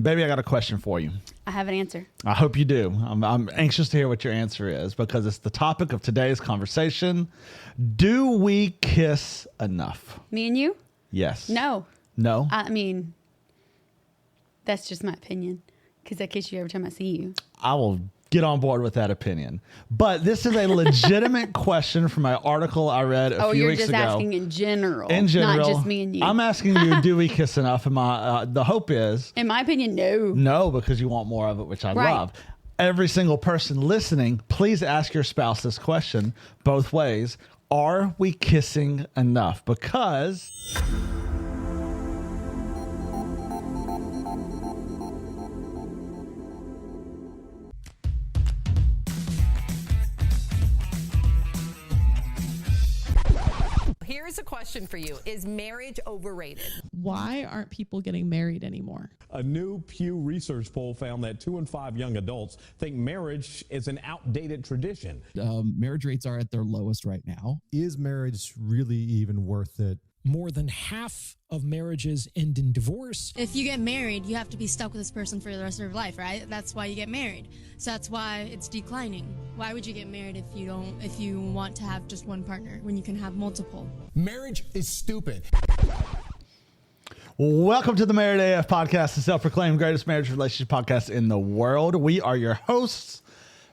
Baby, I got a question for you. I have an answer. I hope you do. I'm anxious to hear what your answer is because it's the topic of today's conversation. Do we kiss enough? Me and you? Yes. No. No? I mean, that's just my opinion because I kiss you every time I see you. I will get on board with that opinion. But this is a legitimate question from my article I read a few weeks ago. Oh, you're just asking in general. In general. Not just me and you. I'm asking you, do we kiss enough? And the hope is... In my opinion, no. No, because you want more of it, which I love. Every single person listening, please ask your spouse this question both ways. Are we kissing enough? Because... Here's a question for you. Is marriage overrated? Why aren't people getting married anymore? A new Pew Research poll found that 2 in 5 young adults think marriage is an outdated tradition. Marriage rates are at their lowest right now. Is marriage really even worth it? More than half of marriages end in divorce. If you get married, you have to be stuck with this person for the rest of your life, right? That's why you get married. So that's why it's declining. Why would you get married if you want to have just one partner when you can have multiple? Marriage is stupid. Welcome to the Married AF podcast, the self-proclaimed greatest marriage relationship podcast in the world. We are your hosts,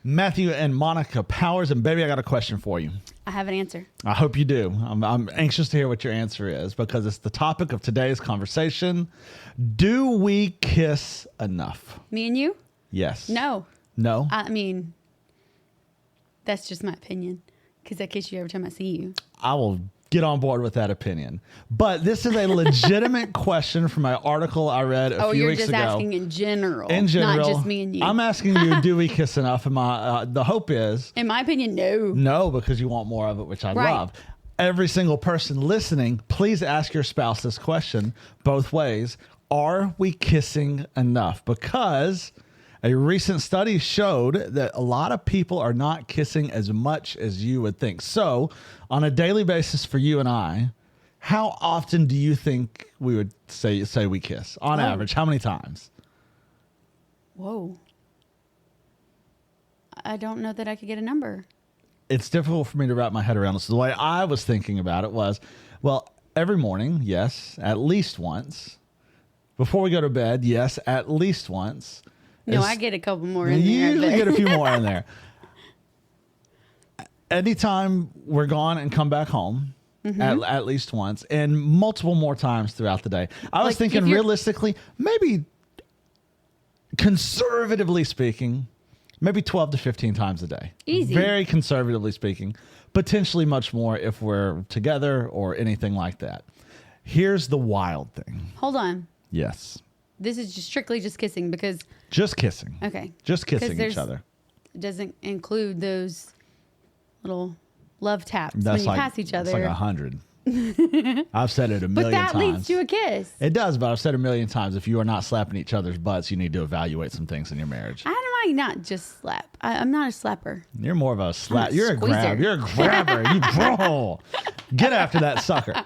Matthew and Monica Powers. And baby, I got a question for you. I have an answer. I hope you do. I'm anxious to hear what your answer is because it's the topic of today's conversation. Do we kiss enough? Me and you? Yes. No. No? I mean, that's just my opinion because I kiss you every time I see you. I will get on board with that opinion. But this is a legitimate question from my article I read a few weeks ago. Oh, you're just asking in general. In general. Not just me and you. I'm asking you, do we kiss enough? And the hope is... In my opinion, no. No, because you want more of it, which I love. Every single person listening, please ask your spouse this question both ways. Are we kissing enough? Because a recent study showed that a lot of people are not kissing as much as you would think. So on a daily basis for you and I, how often do you think we would say we kiss? On average, how many times? Whoa. I don't know that I could get a number. It's difficult for me to wrap my head around this. The way I was thinking about it was, well, every morning, yes, at least once. Before we go to bed, yes, at least once. No, I get a couple more in there. You usually get a few more in there. Anytime we're gone and come back home, at least once, and multiple more times throughout the day. I was thinking realistically, maybe conservatively speaking, maybe 12 to 15 times a day. Easy. Very conservatively speaking. Potentially much more if we're together or anything like that. Here's the wild thing. Hold on. Yes. This is just strictly just kissing because... Just kissing. Okay. Just kissing each other. It doesn't include those little love taps That's when you pass each other. That's like 100. I've said it a million times. But that leads to a kiss. It does, but I've said a million times, if you are not slapping each other's butts, you need to evaluate some things in your marriage. How do I not just slap? I'm not a slapper. You're more of a slap. You're a squeezer. grab. You're a grabber. You bro. Get after that sucker.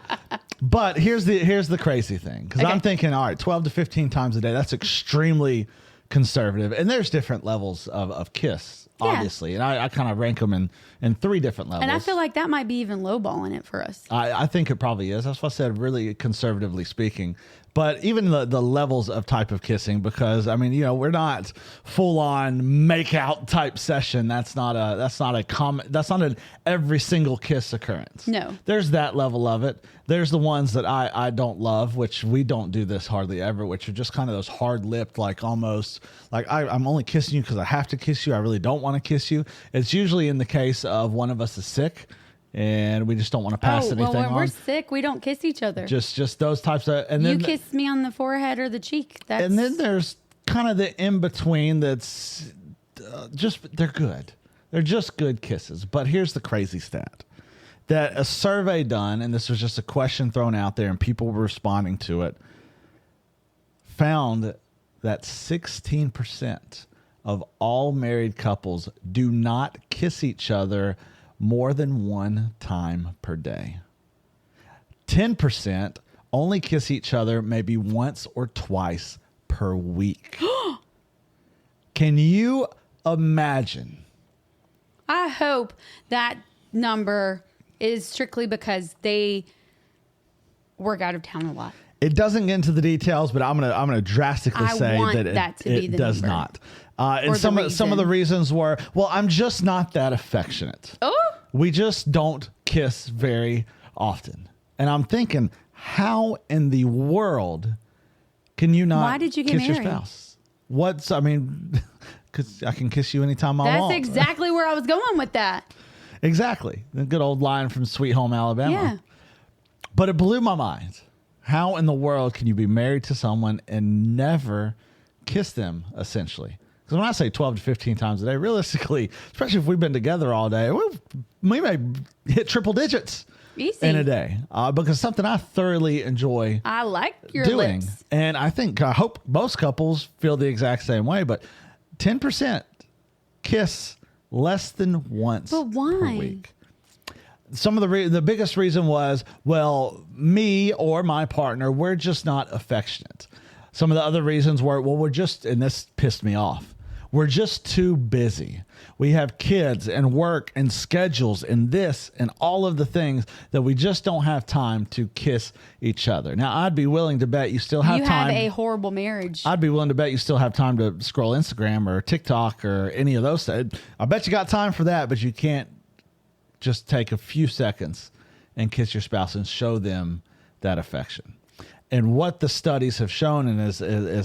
But here's the crazy thing. Because I'm thinking, all right, 12 to 15 times a day. That's extremely conservative. And there's different levels of kiss, obviously. And I kind of rank them in 3 different levels. And I feel like that might be even lowballing it for us. I think it probably is. That's what I said, really conservatively speaking. But even the levels of type of kissing, because I mean, we're not full on make out type session. That's not an every single kiss occurrence. No. There's that level of it. There's the ones that I don't love, which we don't do this hardly ever, which are just kind of those hard lipped, like almost like I'm only kissing you because I have to kiss you. I really don't want to kiss you. It's usually in the case of one of us is sick and we just don't want to pass anything on. Well, when we're sick, we don't kiss each other. Just those types of... And then you kiss me on the forehead or the cheek. And then there's kind of the in-between that's they're good. They're just good kisses. But here's the crazy stat. That a survey done, and this was just a question thrown out there and people were responding to it, found that 16% of all married couples do not kiss each other more than one time per day. 10% only kiss each other maybe once or twice per per week. Can you imagine? I hope that number is strictly because they work out of town a lot. It doesn't get into the details, but I'm gonna drastically say that it does number. not. And some of the reasons were, well, I'm just not that affectionate. Oh, We just don't kiss very often. And I'm thinking, how in the world can you not Why did you get kiss your married? spouse? Because I can kiss you anytime I want. that's exactly where I was going with that. Exactly. The good old line from Sweet Home Alabama. Yeah. But it blew my mind. How in the world can you be married to someone and never kiss them, essentially? Because when I say 12 to 15 times a day, realistically, especially if we've been together all day, we may hit triple digits Easy. in a day. Because it's something I thoroughly enjoy I like your doing. lips. And I hope most couples feel the exact same way, but 10% kiss less than once But why? per week. Some of the biggest reason was, well, me or my partner, we're just not affectionate. Some of the other reasons were, well, and this pissed me off, we're just too busy. We have kids and work and schedules and this and all of the things that we just don't have time to kiss each other. Now, I'd be willing to bet you still have time. You have a horrible marriage. I'd be willing to bet you still have time to scroll Instagram or TikTok or any of those. I bet you got time for that, but you can't just take a few seconds and kiss your spouse and show them that affection. And what the studies have shown, and as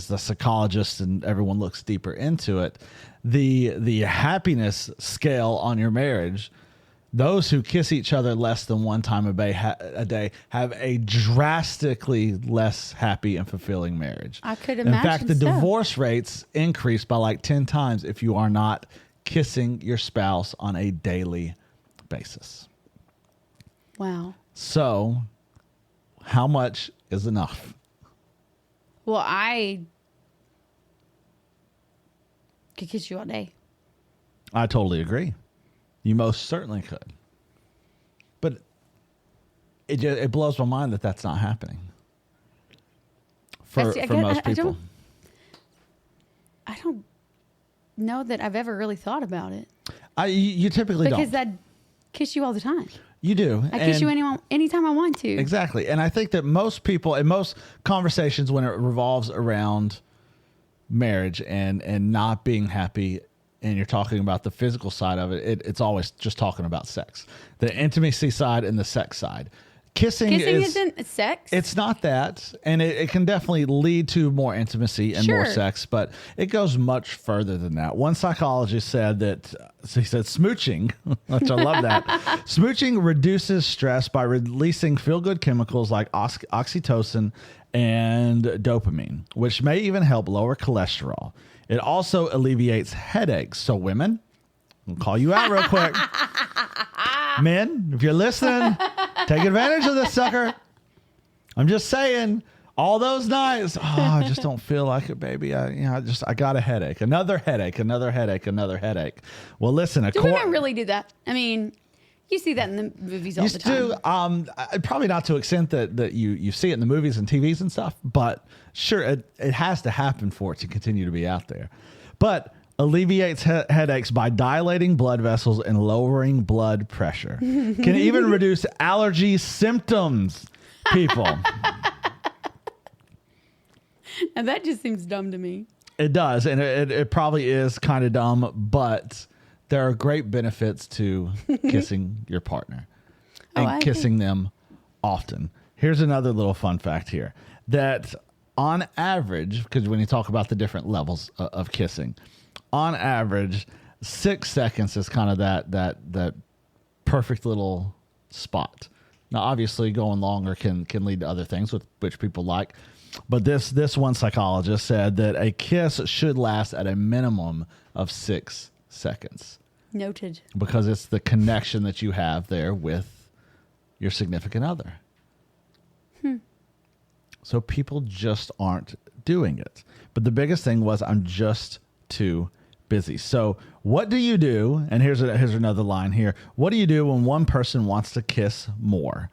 the psychologists and everyone looks deeper into it, the happiness scale on your marriage, those who kiss each other less than one time a day have a drastically less happy and fulfilling marriage. I could In imagine fact, the so. divorce rates increase by like 10 times if you are not kissing your spouse on a daily basis. Wow. So, how much is enough? Well, I could kiss you all day. I totally agree. You most certainly could. But it blows my mind that that's not happening for most people. I don't know that I've ever really thought about it. You typically Because don't. I kiss you all the time. You do. I kiss you anytime I want to. Exactly. And I think that most people, in most conversations, when it revolves around marriage and not being happy, and you're talking about the physical side of it, it's always just talking about sex. The intimacy side and the sex side. Kissing isn't sex. It's not that. And it can definitely lead to more intimacy and more Sure. sex, but it goes much further than that. One psychologist said that, he said smooching, which I love that. Smooching reduces stress by releasing feel-good chemicals like oxytocin and dopamine, which may even help lower cholesterol. It also alleviates headaches. So women, I'll call you out real quick. Men, if you're listening, take advantage of this sucker. I'm just saying, all those nights, I just don't feel like it, baby. I got a headache. Another headache. Well, listen, Do women really do that? I mean, you see that in the movies all the time. Probably not to the extent that you see it in the movies and TVs and stuff, but sure, it has to happen for it to continue to be out there. But alleviates headaches by dilating blood vessels and lowering blood pressure. Can even reduce allergy symptoms, people. And that just seems dumb to me. It does, and it probably is kind of dumb, but there are great benefits to kissing your partner and kissing them often. Here's another little fun fact here, that on average, because when you talk about the different levels of kissing, on average, 6 seconds is kind of that perfect little spot. Now, obviously, going longer can lead to other things, which people like. But this one psychologist said that a kiss should last at a minimum of 6 seconds. Noted. Because it's the connection that you have there with your significant other. So people just aren't doing it. But the biggest thing was, I'm just too busy. So what do you do? And here's another line here. What do you do when one person wants to kiss more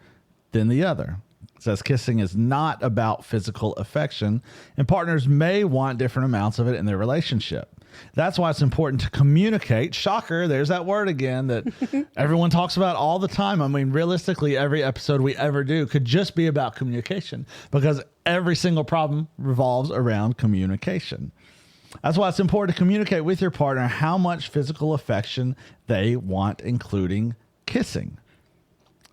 than the other? It says kissing is not about physical affection, and partners may want different amounts of it in their relationship. That's why it's important to communicate. Shocker, there's that word again that everyone talks about all the time. I mean, realistically, every episode we ever do could just be about communication because every single problem revolves around communication. That's why it's important to communicate with your partner how much physical affection they want, including kissing.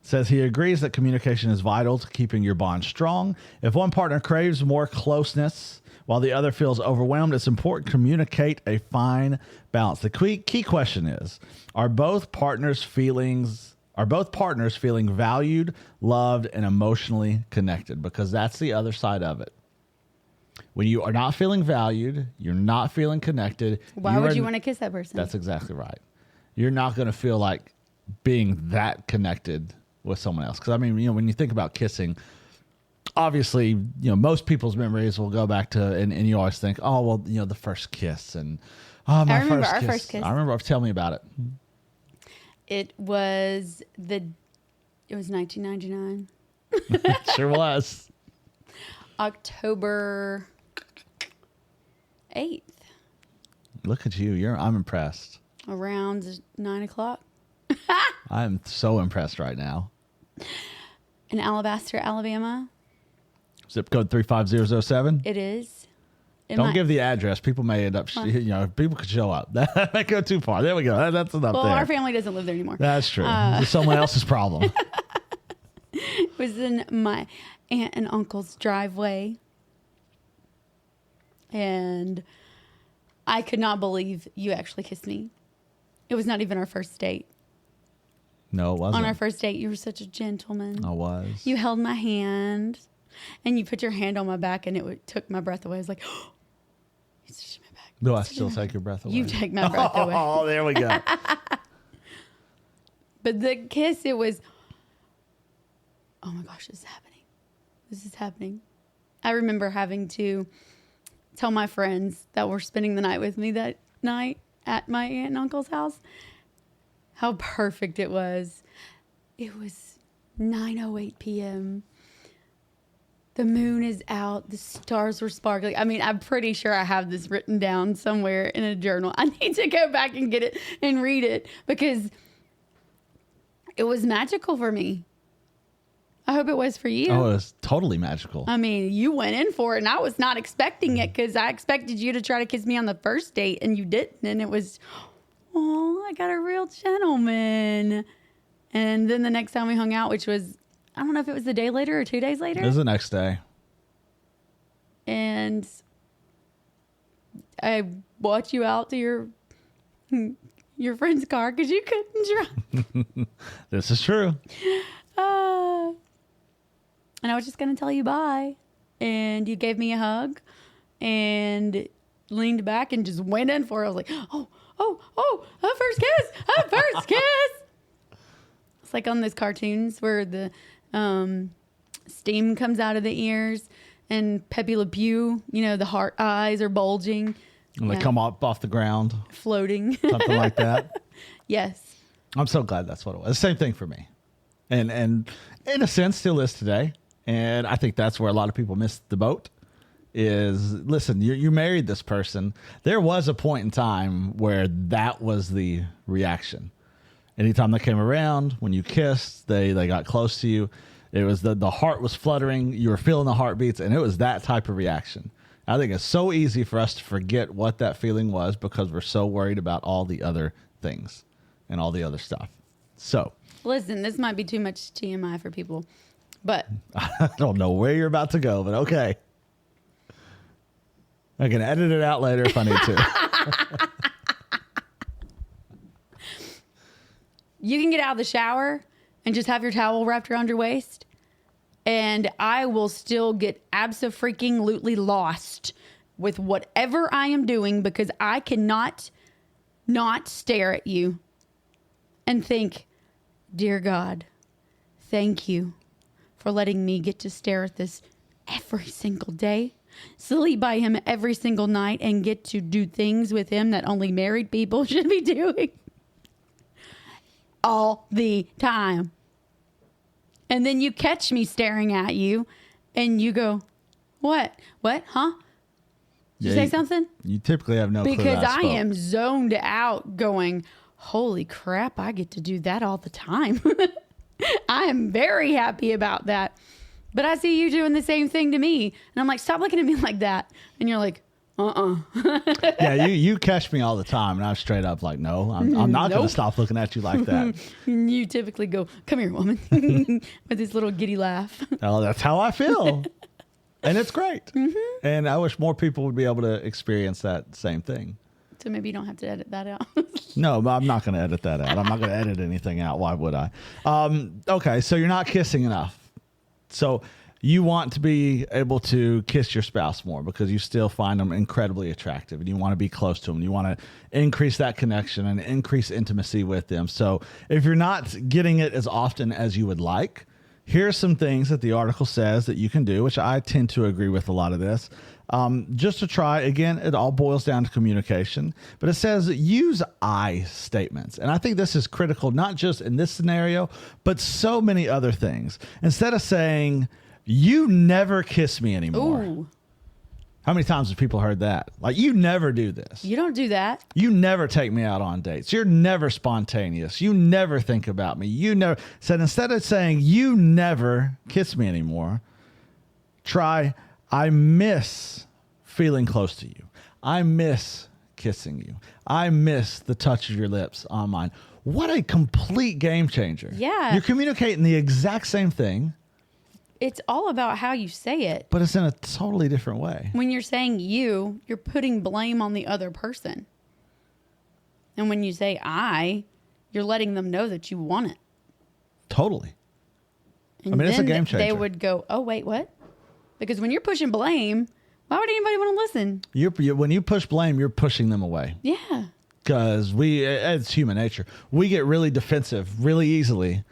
It says he agrees that communication is vital to keeping your bond strong. If one partner craves more closeness while the other feels overwhelmed, it's important to communicate a fine balance. The key question is, are both partners feeling valued, loved, and emotionally connected? Because that's the other side of it. When you are not feeling valued, you're not feeling connected. Why would you want to kiss that person? That's exactly right. You're not going to feel like being that connected with someone else. Because, I mean, when you think about kissing, obviously, most people's memories will go back to, and you always think, oh, well, the first kiss. And, oh, my I remember first our kiss. first kiss. I remember. Tell me about it. It was 1999. Sure was. October 8th. Look at you. I'm impressed. Around 9 o'clock. I'm so impressed right now. In Alabaster, Alabama. Zip code 35007. It is. Don't give the address. People may end up, people could show up. That might go too far. There we go. That's enough Well, there. our family doesn't live there anymore. That's true. It's someone else's problem. It was in my aunt and uncle's driveway. And I could not believe you actually kissed me. It was not even our first date. No, it wasn't. On our first date, you were such a gentleman. I was. You held my hand, and you put your hand on my back, and it took my breath away. I was like, oh, you touched my back. Do I still take your breath away? You take my breath away. Oh, there we go. But the kiss, it was, oh my gosh, this is happening. This is happening. I remember having to tell my friends that were spending the night with me that night at my aunt and uncle's house how perfect it was. It was 9:08 p.m. The moon is out. The stars were sparkling. I mean, I'm pretty sure I have this written down somewhere in a journal. I need to go back and get it and read it because it was magical for me. I hope it was for you. Oh, it was totally magical. I mean, you went in for it, and I was not expecting it because I expected you to try to kiss me on the first date, and you didn't. And it was, oh, I got a real gentleman. And then the next time we hung out, which was, I don't know if it was the day later or 2 days later. It was the next day. And I walked you out to your friend's car because you couldn't drive. This is true. And I was just going to tell you bye. And you gave me a hug and leaned back and just went in for it. I was like, oh, a first kiss. It's like on those cartoons where the steam comes out of the ears and Pepe Le Pew, the heart eyes are bulging. And they come up off the ground. Floating. Something like that. Yes. I'm so glad that's what it was. Same thing for me. And in a sense still is today. And I think that's where a lot of people miss the boat is, listen, you married this person. There was a point in time where that was the reaction. Anytime they came around, when you kissed, they got close to you. It was the heart was fluttering. You were feeling the heartbeats, and it was that type of reaction. I think it's so easy for us to forget what that feeling was because we're so worried about all the other things and all the other stuff. So, listen, this might be too much TMI for people, but I don't know where you're about to go, but okay. I can edit it out later if I need to. you can get out of the shower and just have your towel wrapped around your waist, and I will still get abso-freaking-lutely lost with whatever I am doing because I cannot not stare at you and think, dear God, thank you for letting me get to stare at this every single day, sleep by him every single night, and get to do things with him that only married people should be doing all the time. And then you catch me staring at you and you go, what? Huh? Did you say something? You typically have no clue Because that I spoke. am zoned out going, holy crap, I get to do that all the time. I am very happy about that. But I see you doing the same thing to me. And I'm like, stop looking at me like that. And you're like, Yeah, you catch me all the time, and I'm straight up like, no, I'm not going to stop looking at you like that. You typically go, come here, woman, with this little giddy laugh. Oh, that's how I feel. And it's great. And I wish more people would be able to experience that same thing. So maybe you don't have to edit that out. No, but I'm not going to edit that out. I'm not going to edit anything out. Why would I? Okay, so you're not kissing enough. So you want to be able to kiss your spouse more because you still find them incredibly attractive and you want to be close to them. You want to increase that connection and increase intimacy with them. So if you're not getting it as often as you would like, here's some things that the article says that you can do, which I tend to agree with a lot of this. Just to try, again, it all boils down to communication, but it says use I statements. And I think this is critical, not just in this scenario, but so many other things. Instead of saying, you never kiss me anymore. Ooh. How many times have people heard that? Like, you never do this. You don't do that. You never take me out on dates. You're never spontaneous. You never think about me. You never said, instead of saying you never kiss me anymore, try, I miss feeling close to you. I miss kissing you. I miss the touch of your lips on mine. What a complete game changer. Yeah. You're communicating the exact same thing, It's all about how you say it. but it's in a totally different way. When you're saying you're putting blame on the other person. And when you say I, you're letting them know that you want it. Totally. And I mean, it's a then game changer. They would go, oh, wait, what? Because when you're pushing blame, why would anybody want to listen? When you push blame, you're pushing them away. Yeah. Because it's human nature. We get really defensive really easily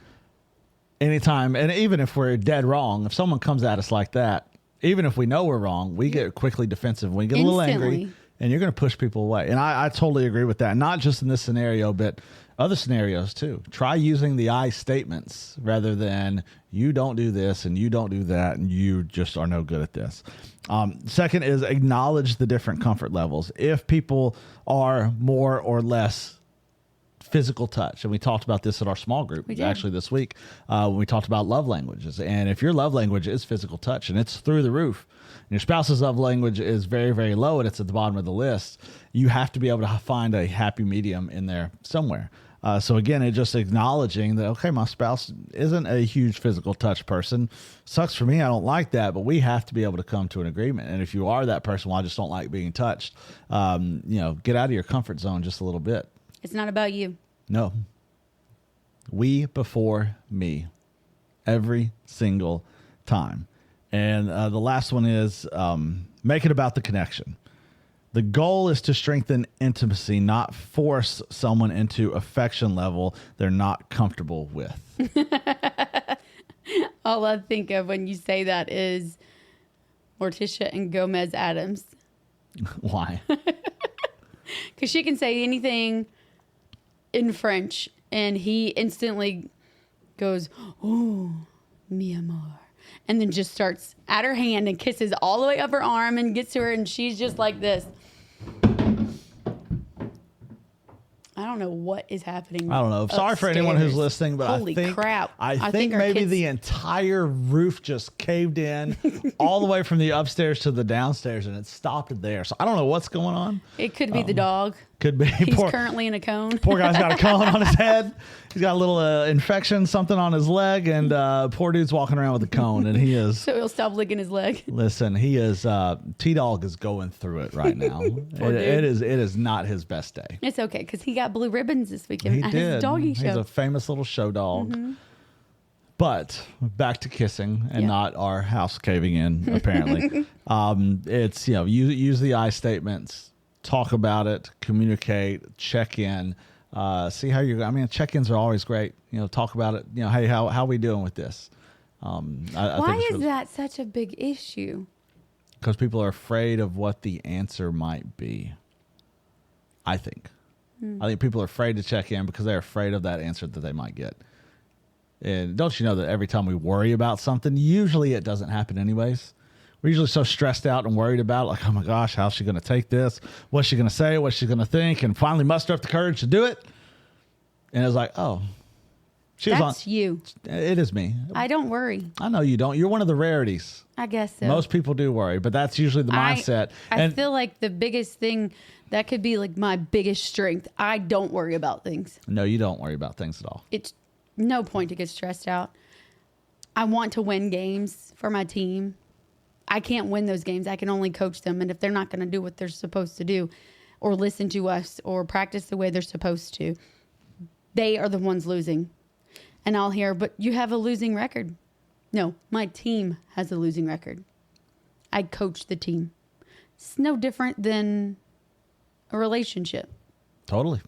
anytime. And even if we're dead wrong, if someone comes at us like that, even if we know we're wrong, we get quickly defensive. We get a little angry and you're going to push people away. And I totally agree with that. Not just in this scenario, but other scenarios too. Try using the I statements rather than you don't do this and you don't do that and you just are no good at this. Second is acknowledge the different comfort levels. If people are more or less physical touch, and we talked about this at our small group actually this week when we talked about love languages. And if your love language is physical touch and it's through the roof, and your spouse's love language is very, very low and it's at the bottom of the list, you have to be able to find a happy medium in there somewhere. So again, it's just acknowledging that, okay, my spouse isn't a huge physical touch person. Sucks for me. I don't like that, but we have to be able to come to an agreement. And if you are that person, well, I just don't like being touched, get out of your comfort zone just a little bit. It's not about you. No. We before me every single time. And the last one is make it about the connection. The goal is to strengthen intimacy, not force someone into affection level they're not comfortable with. All I think of when you say that is Morticia and Gomez Adams. Why? Because she can say anything in French and he instantly goes, oh, mi amor. And then just starts at her hand and kisses all the way up her arm and gets to her and she's just like this. I don't know what is happening. I don't know. Sorry for anyone who's listening, but Holy crap. I think maybe kids... the entire roof just caved in all the way from the upstairs to the downstairs and it stopped there. So I don't know what's going on. It could be the dog. Could be. He's currently in a cone. Poor guy's got a cone on his head. He's got a little infection, something on his leg, and poor dude's walking around with a cone, and he is. So he'll stop licking his leg. Listen, he is. T-Dog is going through it right now. It is not his best day. It's okay because he got blue ribbons this weekend He at did. his doggy show. He's a famous little show dog. Mm-hmm. But back to kissing and not our house caving in. Apparently, it's use the I statements. Talk about it, communicate, check in, see how you're. I mean, check-ins are always great. Talk about it. Hey, how are we doing with this? Why is that such a big issue? Because people are afraid of what the answer might be. I think. I think people are afraid to check in because they're afraid of that answer that they might get. And don't you know that every time we worry about something, usually it doesn't happen anyways. We're usually so stressed out and worried about it, like, oh my gosh, how's she going to take this? What's she going to say? What's she going to think? And finally muster up the courage to do it. And it's like, oh, That's you. It is me. I don't worry. I know you don't. You're one of the rarities. I guess so. Most people do worry, but that's usually the mindset. I feel like the biggest thing that could be like my biggest strength. I don't worry about things. No, you don't worry about things at all. It's no point to get stressed out. I want to win games for my team. I can't win those games. I can only coach them. And if they're not going to do what they're supposed to do or listen to us or practice the way they're supposed to, they are the ones losing. And I'll hear, but you have a losing record. No, my team has a losing record. I coach the team. It's no different than a relationship. Totally.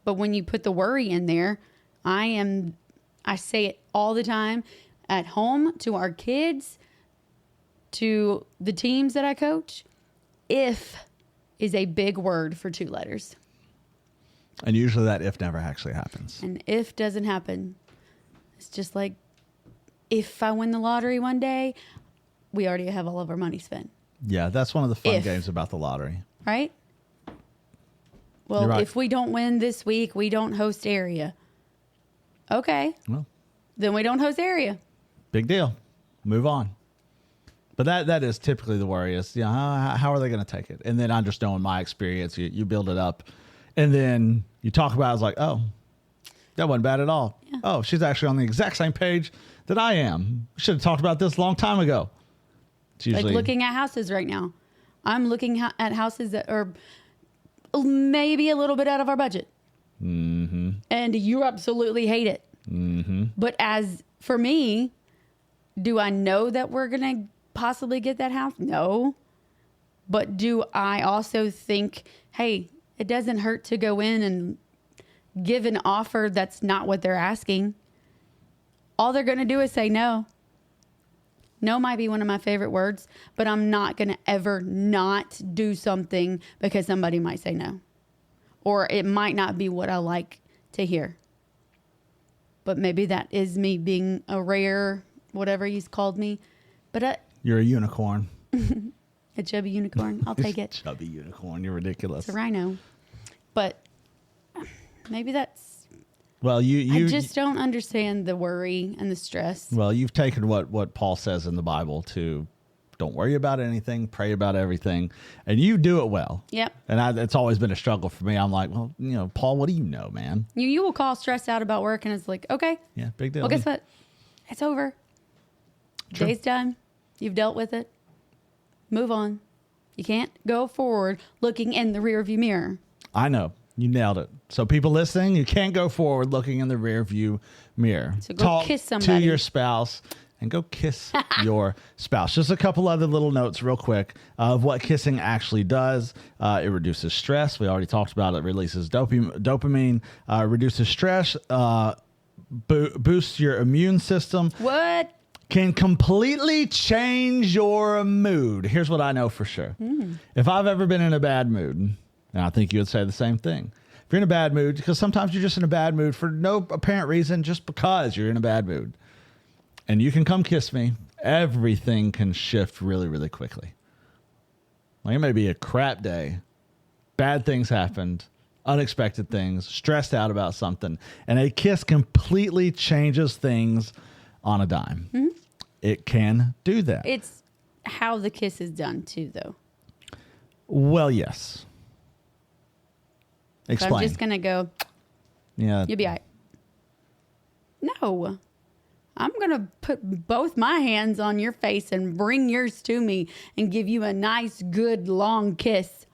But when you put the worry in there, I say it all the time at home to our kids, to the teams that I coach. If is a big word for 2 letters. And usually that if never actually happens. And if doesn't happen. It's just like, if I win the lottery one day, we already have all of our money spent. Yeah, that's one of the fun games about the lottery. Right? Well, Right. if we don't win this week, we don't host area. Okay. Well, Then we don't host area. big deal. Move on. But that is typically the worry is, how are they going to take it? And then I just know in my experience, you build it up. And then you talk about it, it's like, oh, that wasn't bad at all. Yeah. Oh, she's actually on the exact same page that I am. Should have talked about this a long time ago. It's usually Like looking at houses right now. I'm looking at houses that are maybe a little bit out of our budget. Mm-hmm. And you absolutely hate it. Mm-hmm. But as for me, do I know that we're going to possibly get that house? No. But do I also think, hey, it doesn't hurt to go in and give an offer that's not what they're asking. All they're going to do is say no. No might be one of my favorite words, but I'm not going to ever not do something because somebody might say no. Or it might not be what I like to hear. But maybe that is me being a rare, whatever he's called me. But you're a unicorn. A chubby unicorn. I'll take it. Chubby unicorn. You're ridiculous. It's a rhino. But maybe that's... Well, you I just don't understand the worry and the stress. Well, you've taken what Paul says in the Bible to don't worry about anything, pray about everything, and you do it well. Yep. And it's always been a struggle for me. I'm like, well, Paul, what do you know, man? You will call stressed out about work, and it's like, okay. Yeah, big deal. Well, guess what? It's over. True. Day's done. You've dealt with it. Move on. You can't go forward looking in the rearview mirror. I know. You nailed it. So people listening, you can't go forward looking in the rear view mirror. So go kiss somebody. To your spouse and go kiss your spouse. Just a couple other little notes real quick of what kissing actually does. It reduces stress. We already talked about it. Releases dopamine, reduces stress, boosts your immune system. What? Can completely change your mood. Here's what I know for sure. If I've ever been in a bad mood, and I think you would say the same thing. If you're in a bad mood, because sometimes you're just in a bad mood for no apparent reason, just because you're in a bad mood, and you can come kiss me, everything can shift really, really quickly. Like it may be a crap day, bad things happened, unexpected things, stressed out about something, and a kiss completely changes things on a dime. Mm-hmm. It can do that. It's how the kiss is done too, though. Well, yes. Explain. So I'm just going to go, yeah. You'll be all right. No. I'm going to put both my hands on your face and bring yours to me and give you a nice, good, long kiss.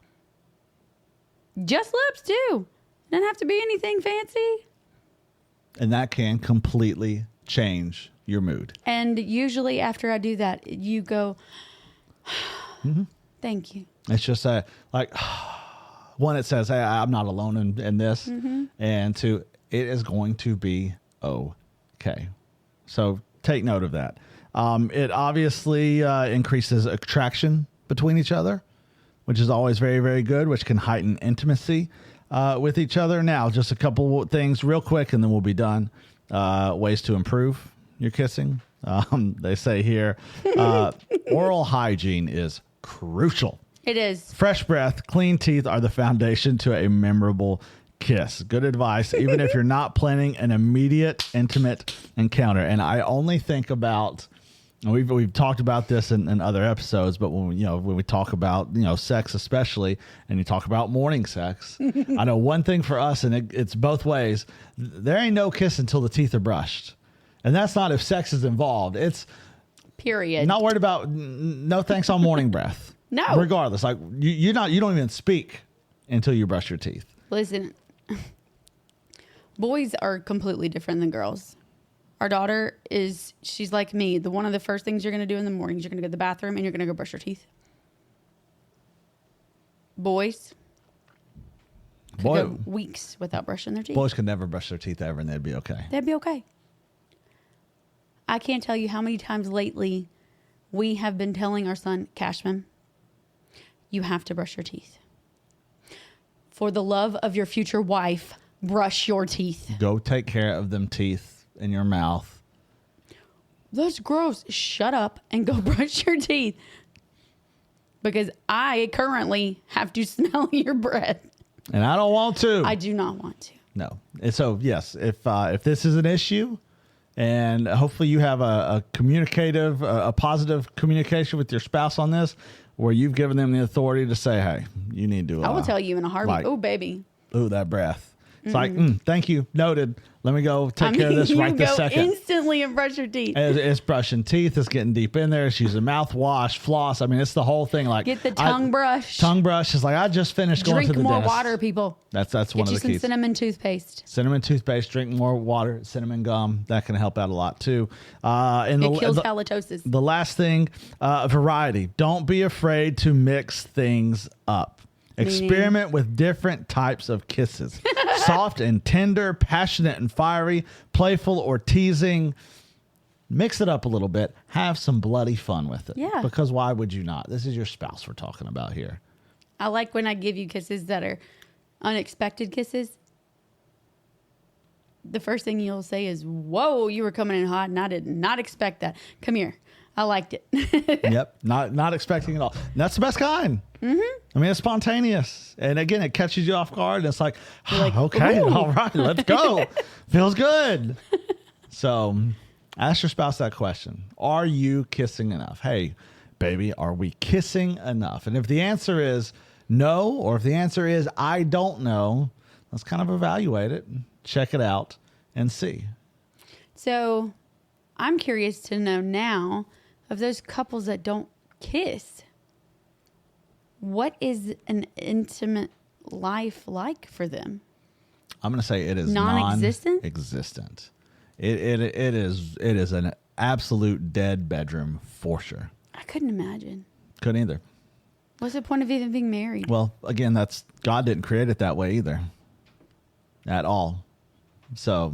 Just lips, too. Doesn't have to be anything fancy. And that can completely change your mood. And usually after I do that, you go, thank you. It's just like, one, it says, hey, I'm not alone in this. Mm-hmm. And two, it is going to be okay. So take note of that. It obviously increases attraction between each other, which is always very, very good, which can heighten intimacy with each other. Now, just a couple things real quick, and then we'll be done. ways to improve your kissing. They say here, oral hygiene is crucial. It is. Fresh breath, clean teeth are the foundation to a memorable kiss. Good advice, even if you're not planning an immediate, intimate encounter. And I only think about, and we've talked about this in other episodes, but when we talk about sex especially, and you talk about morning sex, I know one thing for us, and it's both ways. There ain't no kiss until the teeth are brushed, and that's not if sex is involved. It's period. Not worried about no thanks on morning breath. No, regardless, like you don't even speak until you brush your teeth. Listen, boys are completely different than girls. Our daughter she's like me. One of the first things you're going to do in the morning is you're going to go to the bathroom and you're going to go brush your teeth. Boys could go weeks without brushing their teeth. Boys could never brush their teeth ever, and they'd be okay. They'd be okay. I can't tell you how many times lately we have been telling our son, Cashman, you have to brush your teeth. For the love of your future wife, brush your teeth. Go take care of them teeth in your mouth. That's gross. Shut up and go brush your teeth. Because I currently have to smell your breath. And I don't want to. I do not want to. No. And so, yes, if this is an issue, and hopefully you have a communicative, a positive communication with your spouse on this, where you've given them the authority to say, hey, you need to. I will tell you in a heartbeat. Oh, baby. Ooh, that breath. It's like, thank you. Noted. Let me go take care of this right this second. Instantly and brush your teeth. It's brushing teeth. It's getting deep in there. It's using mouthwash, floss. I mean, it's the whole thing. Like, get the tongue brush. Tongue brush is like, I just finished going to the dentist. Drink more water, people. That's one of the keys. Get you some cinnamon toothpaste. Cinnamon toothpaste. Drink more water. Cinnamon gum. That can help out a lot too. It kills halitosis. The last thing, variety. Don't be afraid to mix things up. Experiment with different types of kisses. Soft and tender, passionate and fiery, playful or teasing. Mix it up a little bit. Have some bloody fun with it. Yeah. Because why would you not? This is your spouse we're talking about here. I like when I give you kisses that are unexpected kisses. The first thing you'll say is, whoa, you were coming in hot and I did not expect that. Come here. I liked it. Yep. Not expecting it all. And that's the best kind. Mm-hmm. I mean, it's spontaneous. And again, it catches you off guard. And it's like okay, ooh. All right, let's go. Feels good. So ask your spouse that question. Are you kissing enough? Hey, baby, are we kissing enough? And if the answer is no, or if the answer is I don't know, let's kind of evaluate it, check it out, and see. So I'm curious to know now, of those couples that don't kiss, what is an intimate life like for them? I'm going to say it is non-existent. It is an absolute dead bedroom for sure. I couldn't imagine. Couldn't either. What's the point of even being married? Well, again, God didn't create it that way either. At all. So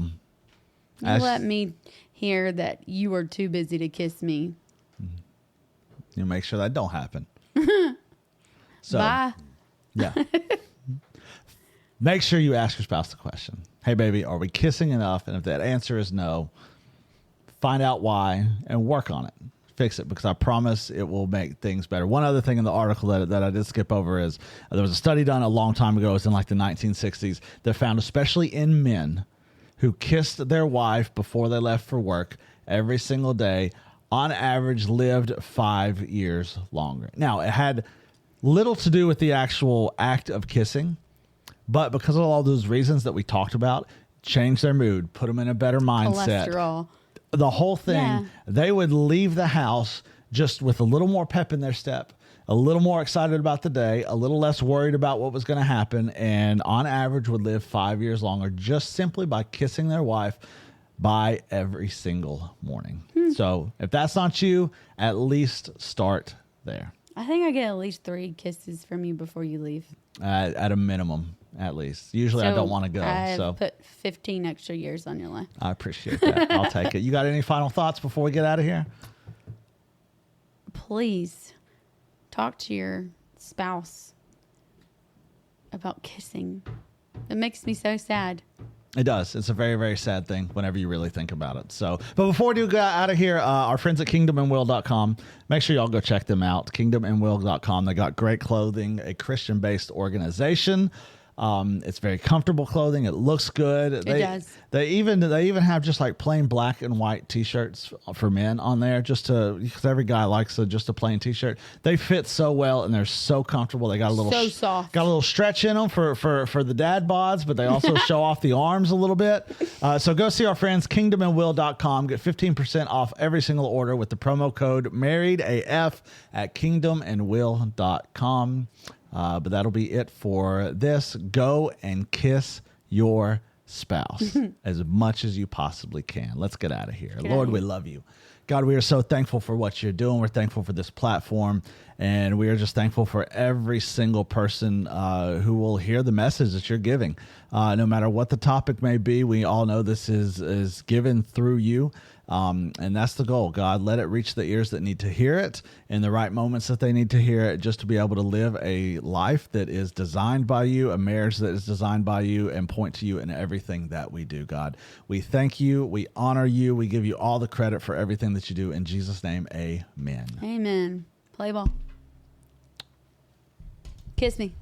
you let me hear that you are too busy to kiss me. You make sure that don't happen. So, bye. Yeah. Make sure you ask your spouse the question. Hey, baby, are we kissing enough? And if that answer is no, find out why and work on it. Fix it, because I promise it will make things better. One other thing in the article that I did skip over is there was a study done a long time ago. It was in like the 1960s that found, especially in men who kissed their wife before they left for work every single day, on average lived 5 years longer. Now, it had little to do with the actual act of kissing, but because of all those reasons that we talked about, changed their mood, put them in a better mindset. Cholesterol. The whole thing, They would leave the house just with a little more pep in their step, a little more excited about the day, a little less worried about what was going to happen, and on average would live 5 years longer just simply by kissing their wife by every single morning. So if that's not you, at least start there. I think I get at least 3 kisses from you before you leave. At a minimum, at least. Usually I don't want to go. I put 15 extra years on your life. I appreciate that. I'll take it. You got any final thoughts before we get out of here? Please talk to your spouse about kissing. It makes me so sad. It does. It's a very, very sad thing whenever you really think about it. So, but before we do get out of here, our friends at kingdomandwill.com, make sure y'all go check them out. Kingdomandwill.com. They got great clothing, a Christian-based organization. It's very comfortable clothing. It looks good. It does. They even have just like plain black and white t-shirts for men on there, because every guy likes just a plain t-shirt. They fit so well and they're so comfortable. They got a little so soft. Got a little stretch in them for the dad bods, but they also show off the arms a little bit. So go see our friends kingdomandwill.com. Get 15% off every single order with the promo code MarriedAF at kingdomandwill.com. But that'll be it for this. Go and kiss your spouse as much as you possibly can. Let's get out of here. Lord, we love you. God, we are so thankful for what you're doing. We're thankful for this platform. And we are just thankful for every single person who will hear the message that you're giving. No matter what the topic may be, we all know this is given through you. And that's the goal, God. Let it reach the ears that need to hear it in the right moments that they need to hear it, just to be able to live a life that is designed by you, a marriage that is designed by you, and point to you in everything that we do, God. We thank you. We honor you. We give you all the credit for everything that you do. In Jesus' name, amen. Amen. Play ball. Kiss me.